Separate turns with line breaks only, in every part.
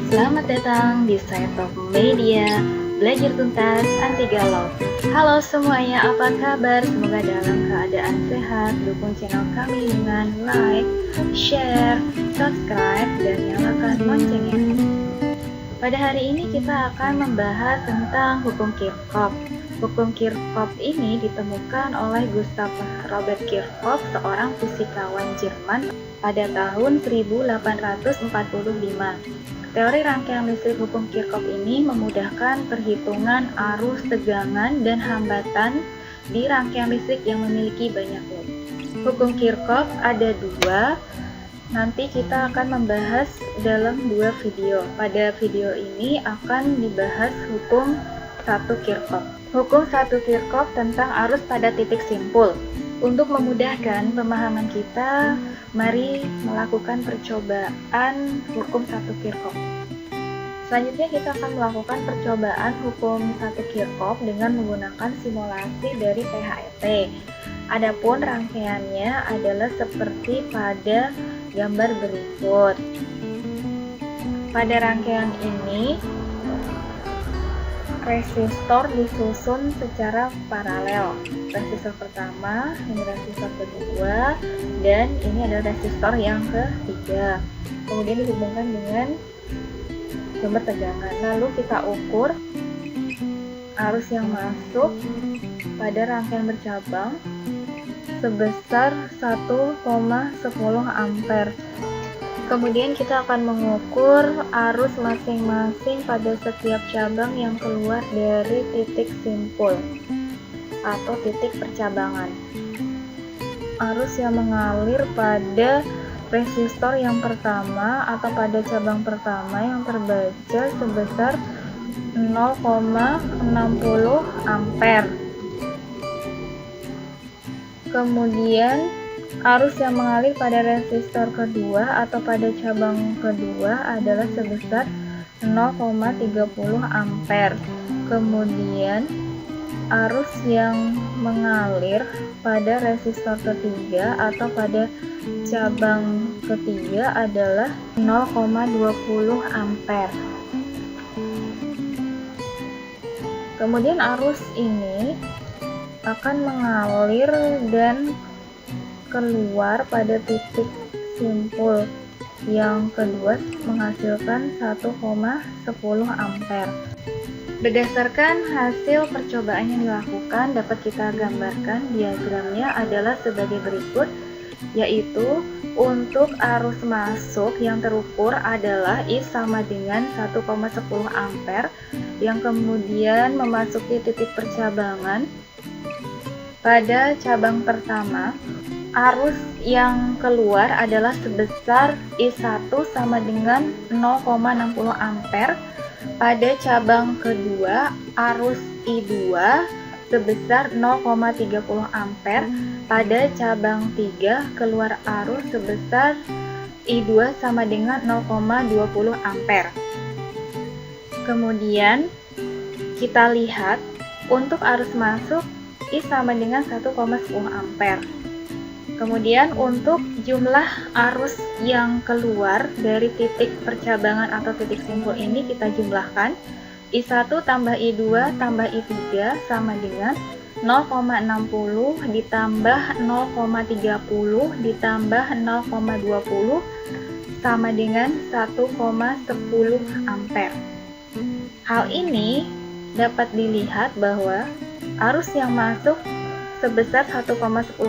Selamat datang di Saintok Media, belajar tuntas anti galau. Halo semuanya, apa kabar? Semoga dalam keadaan sehat. Dukung channel kami dengan like, share, subscribe, dan nyalakan loncengnya. Pada hari ini kita akan membahas tentang hukum Kirchhoff. Hukum Kirchhoff ini ditemukan oleh Gustav Robert Kirchhoff, seorang fisikawan Jerman pada tahun 1845. Teori rangkaian listrik hukum Kirchhoff ini memudahkan perhitungan arus, tegangan, dan hambatan di rangkaian listrik yang memiliki banyak loop. Hukum Kirchhoff ada dua, nanti kita akan membahas dalam dua video. Pada video ini akan dibahas hukum 1 Kirchhoff. Hukum 1 Kirchhoff tentang arus pada titik simpul. Untuk memudahkan pemahaman kita, mari melakukan percobaan hukum 1 Kirchhoff. Selanjutnya kita akan melakukan percobaan hukum 1 Kirchhoff dengan menggunakan simulasi dari PHET. Adapun rangkaiannya adalah seperti pada gambar berikut. Pada rangkaian ini, resistor disusun secara paralel. Resistor pertama, ini resistor kedua, dan ini adalah resistor yang ketiga. Kemudian dihubungkan dengan sumber tegangan. Lalu kita ukur arus yang masuk pada rangkaian bercabang sebesar 1,10 ampere. Kemudian kita akan mengukur arus masing-masing pada setiap cabang yang keluar dari titik simpul atau titik percabangan. Arus yang mengalir pada resistor yang pertama atau pada cabang pertama yang terbaca sebesar 0,60 ampere. Kemudian arus yang mengalir pada resistor kedua atau pada cabang kedua adalah sebesar 0,30 ampere. Kemudian arus yang mengalir pada resistor ketiga atau pada cabang ketiga adalah 0,20 ampere. Kemudian arus ini akan mengalir dan keluar pada titik simpul yang kedua menghasilkan 1,10 ampere. Berdasarkan hasil percobaan yang dilakukan, dapat kita gambarkan diagramnya adalah sebagai berikut, yaitu untuk arus masuk yang terukur adalah I sama dengan 1,10 ampere yang kemudian memasuki titik percabangan. Pada cabang pertama, arus yang keluar adalah sebesar I1 sama dengan 0,60 ampere. Pada cabang kedua, arus I2 sebesar 0,30 ampere. Pada cabang 3, keluar arus sebesar I2 sama dengan 0,20 ampere. Kemudian kita lihat untuk arus masuk I sama dengan 1,10 ampere. Kemudian untuk jumlah arus yang keluar dari titik percabangan atau titik simpul ini kita jumlahkan. I1 tambah I2 tambah I3 sama dengan 0,60 ditambah 0,30 ditambah 0,20 sama dengan 1,10 ampere. Hal ini dapat dilihat bahwa arus yang masuk sebesar 1,10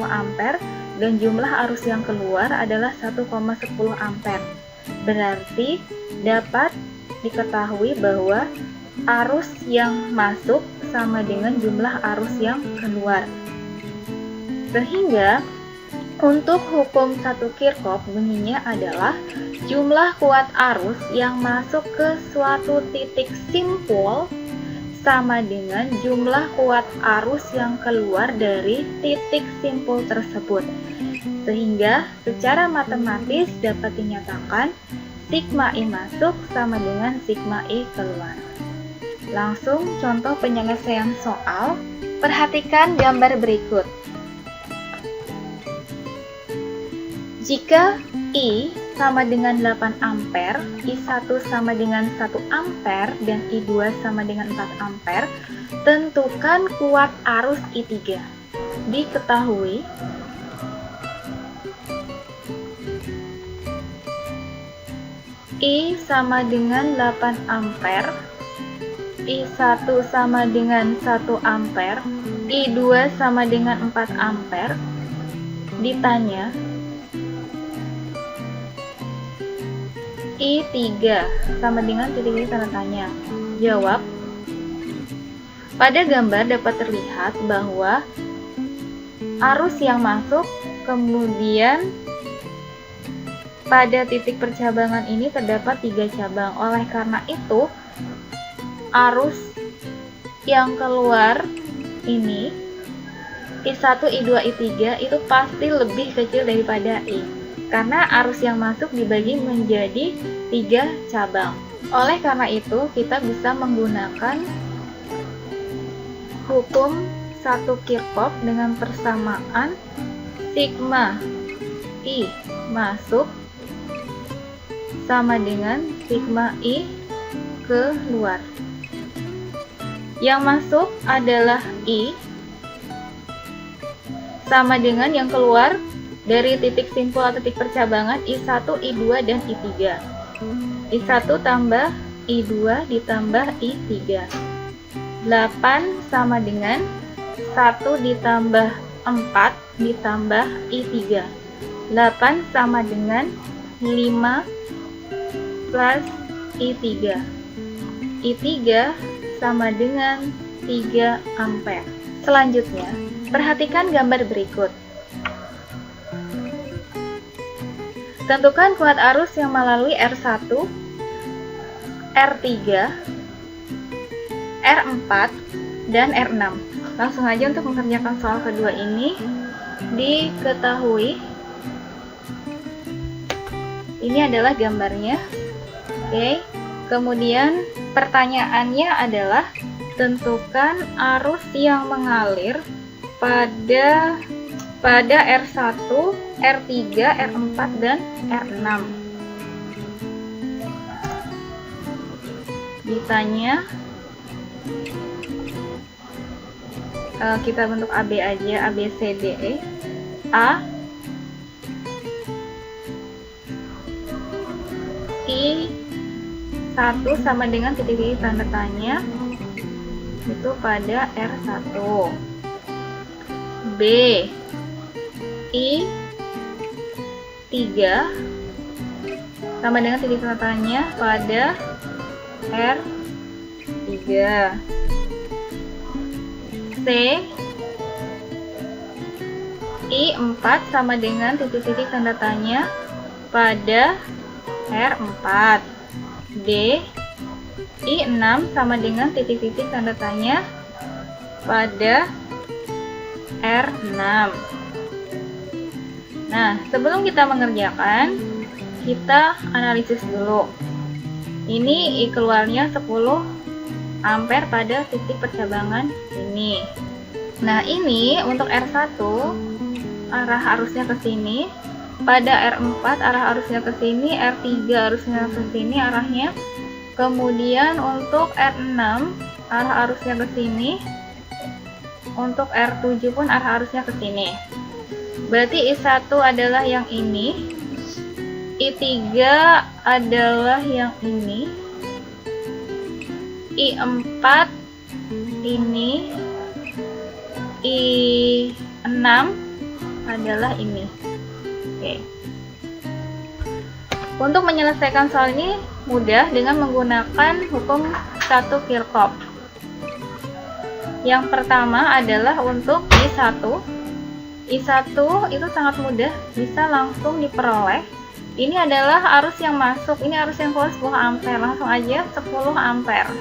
ampere dan jumlah arus yang keluar adalah 1,10 ampere. Berarti dapat diketahui bahwa arus yang masuk sama dengan jumlah arus yang keluar. Sehingga untuk hukum 1 Kirchhoff bunyinya adalah jumlah kuat arus yang masuk ke suatu titik simpul sama dengan jumlah kuat arus yang keluar dari titik simpul tersebut. Sehingga secara matematis dapat dinyatakan sigma I masuk sama dengan sigma I keluar. Langsung contoh penyelesaian soal. Perhatikan gambar berikut. Jika I sama dengan 8 ampere, I1 sama dengan 1 ampere, dan I2 sama dengan 4 ampere, tentukan kuat arus I3. Diketahui I sama dengan 8 ampere, I1 sama dengan 1 ampere, I2 sama dengan 4 ampere. Ditanya I3 sama dengan titik tanda tanya. Jawab. Pada gambar dapat terlihat bahwa arus yang masuk, kemudian pada titik percabangan ini terdapat 3 cabang. Oleh karena itu, arus yang keluar ini I1, I2, I3 itu pasti lebih kecil daripada I, karena arus yang masuk dibagi menjadi 3 cabang. Oleh karena itu, kita bisa menggunakan hukum 1 Kirchhoff dengan persamaan sigma I masuk sama dengan sigma I keluar. Yang masuk adalah I sama dengan yang keluar dari titik simpul atau titik percabangan I1, I2, dan I3. I1 tambah I2 ditambah I3. 8 sama dengan 1 ditambah 4 ditambah I3. 8 sama dengan 5 plus I3. I3 sama dengan 3 ampere. Selanjutnya, perhatikan gambar berikut. Tentukan kuat arus yang melalui R1, R3, R4, dan R6. Langsung aja untuk mengerjakan soal kedua ini. Diketahui ini adalah gambarnya. Oke. Kemudian pertanyaannya adalah tentukan arus yang mengalir pada R1, R3, R4, dan R6. Ditanya, kita bentuk AB aja, AB, C, D, E. A, I1 sama dengan titik-titik tanda tanya itu pada R1. B, I3 sama dengan titik tanda tanya pada R3. C, I4 sama dengan titik-titik tanda tanya pada R4. D, I6 sama dengan titik-titik tanda tanya pada R6. Nah, sebelum kita mengerjakan, kita analisis dulu. Ini I keluarnya 10 ampere pada titik percabangan ini. Nah, ini untuk R1 arah arusnya ke sini. Pada R4 arah arusnya ke sini, R3 arusnya ke sini arahnya. Kemudian untuk R6 arah arusnya ke sini. Untuk R7 pun arah arusnya ke sini. Berarti I1 adalah yang ini. I3 adalah yang ini. I4 ini. I6 adalah ini. Oke. Untuk menyelesaikan soal ini mudah dengan menggunakan hukum 1 Kirchhoff. Yang pertama adalah untuk I1. I1 itu sangat mudah, bisa langsung diperoleh. Ini adalah arus yang masuk, ini arus yang keluar 10 ampere. Langsung aja 10 ampere.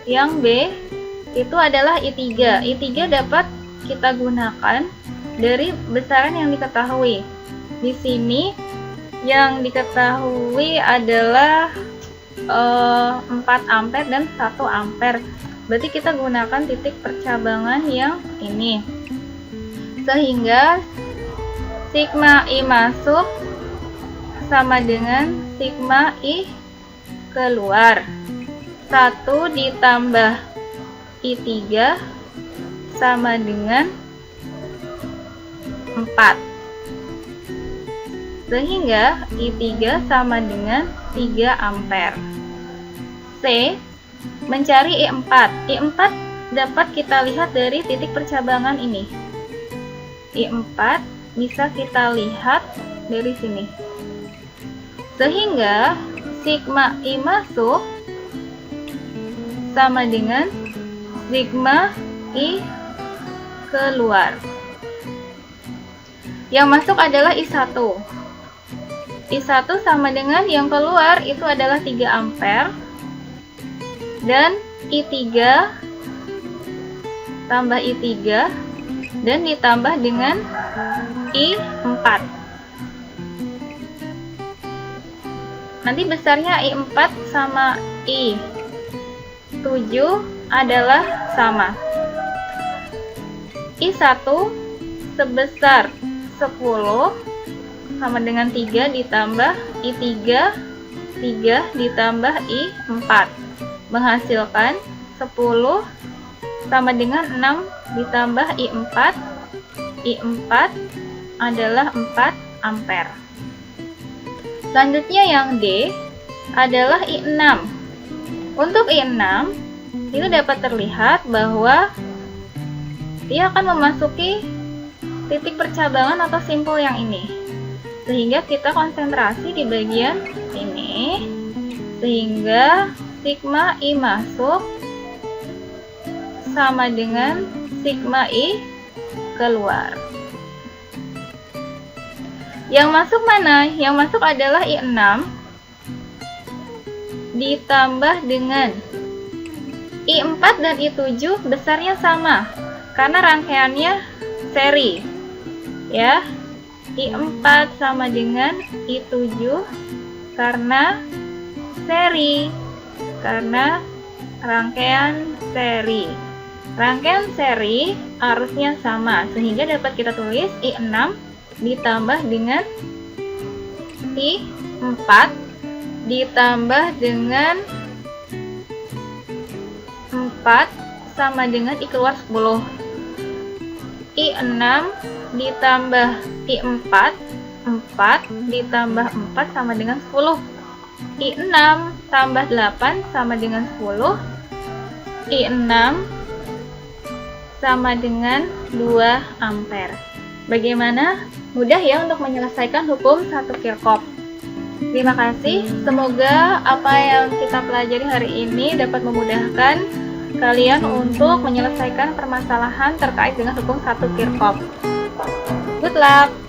Yang B itu adalah I3. I3 dapat kita gunakan dari besaran yang diketahui. Di sini yang diketahui adalah 4 ampere dan 1 ampere. Berarti kita gunakan titik percabangan yang ini. Sehingga sigma I masuk sama dengan sigma I keluar. 1 ditambah I3 sama dengan 4. Sehingga I3 sama dengan 3 ampere. C. Mencari I4. I4 dapat kita lihat dari titik percabangan ini. I4 bisa kita lihat dari sini. Sehingga sigma I masuk sama dengan sigma I keluar. Yang masuk adalah I1. I1 sama dengan yang keluar itu adalah 3 ampere. Dan I3 tambah I3 dan ditambah dengan I4. Nanti besarnya I4 sama I7 adalah sama. I1 sebesar 10 sama dengan 3 ditambah I3, 3 ditambah I4 menghasilkan 10 sama dengan 6 ditambah I4. I4 adalah 4 ampere. Selanjutnya yang D adalah I6. Untuk I6 itu dapat terlihat bahwa dia akan memasuki titik percabangan atau simpul yang ini. Sehingga kita konsentrasi di bagian ini. Sehingga sigma I masuk sama dengan sigma I keluar. Yang masuk mana? Yang masuk adalah I6 ditambah dengan I4 dan I7 besarnya sama karena rangkaiannya seri. Ya. I4 sama dengan I7 karena seri. Karena rangkaian seri. Rangkaian seri arusnya sama sehingga dapat kita tulis I6 ditambah dengan I4 ditambah dengan 4 sama dengan I keluar 10. I6 ditambah I4, 4 ditambah 4 sama dengan 10. I6 tambah 8 sama dengan 10. I6 sama dengan 2 ampere. Bagaimana? Mudah ya untuk menyelesaikan hukum 1 Kirchhoff. Terima kasih. Semoga apa yang kita pelajari hari ini dapat memudahkan kalian untuk menyelesaikan permasalahan terkait dengan hukum 1 Kirchhoff. Good luck!